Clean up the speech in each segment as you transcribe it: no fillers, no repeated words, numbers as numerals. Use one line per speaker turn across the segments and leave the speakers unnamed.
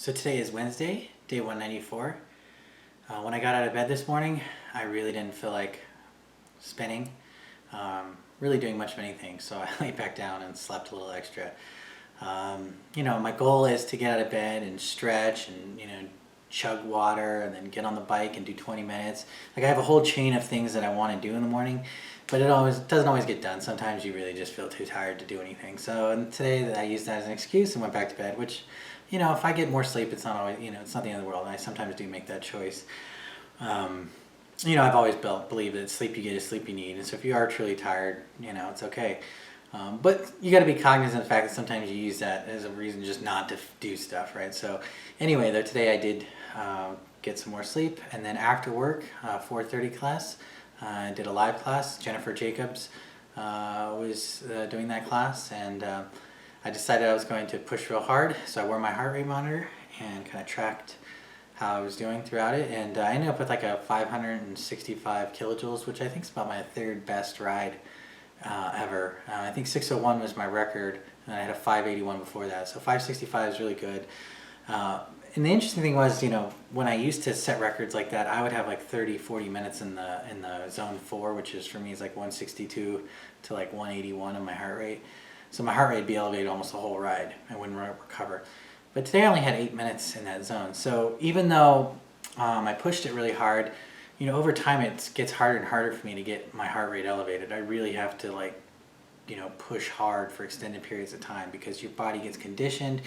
So today is Wednesday, day 194. When I got out of bed this morning, I really didn't feel like spinning, really doing much of anything. So I laid back down and slept a little extra. My goal is to get out of bed and stretch and, chug water and then get on the bike and do 20 minutes. Like I have a whole chain of things that I want to do in the morning, but it doesn't always get done. Sometimes you really just feel too tired to do anything. And today I used that as an excuse and went back to bed, which, if I get more sleep, it's not always, it's not the end of the world. And I sometimes do make that choice. I've always believed that sleep you get is sleep you need. And so if you are truly tired, it's okay. But you got to be cognizant of the fact that sometimes you use that as a reason just not to do stuff, right? So anyway, though, today I did get some more sleep. And then after work, 4:30 class, I did a live class. Jennifer Jacobs was doing that class. And I decided I was going to push real hard. So I wore my heart rate monitor and kind of tracked how I was doing throughout it. And I ended up with like a 565 kilojoules, which I think is about my third best ride ever. I think 601 was my record, and I had a 581 before that. So 565 is really good. And the interesting thing was, when I used to set records like that, I would have like 30, 40 minutes in the zone 4, which is for me is like 162 to like 181 of my heart rate. So my heart rate would be elevated almost the whole ride. I wouldn't recover. But today I only had 8 minutes in that zone. So even though I pushed it really hard, over time it gets harder and harder for me to get my heart rate elevated. I really have to push hard for extended periods of time because your body gets conditioned,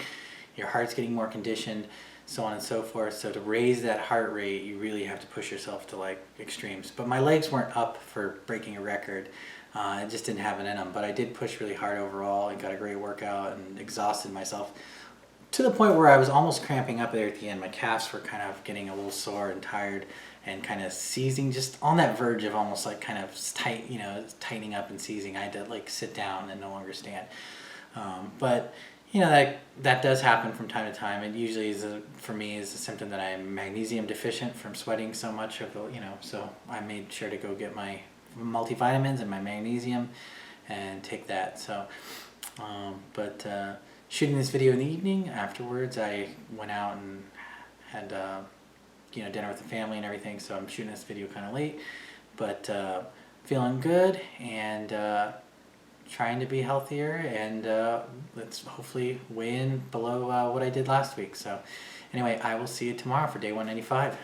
your heart's getting more conditioned, so on and so forth. So to raise that heart rate, you really have to push yourself to extremes. But my legs weren't up for breaking a record. I just didn't have it in them. But I did push really hard overall and got a great workout and exhausted myself to the point where I was almost cramping up there at the end. My calves were kind of getting a little sore and tired and kind of seizing, just on that verge of almost kind of tightening up and seizing. I had to sit down and no longer stand. But that does happen from time to time. It usually for me is a symptom that I'm magnesium deficient from sweating so much so I made sure to go get my multivitamins and my magnesium and take that. So, shooting this video in the evening. Afterwards, I went out and had dinner with the family and everything. So I'm shooting this video kind of late, but feeling good and trying to be healthier. And let's hopefully weigh in below what I did last week. So anyway, I will see you tomorrow for day 195.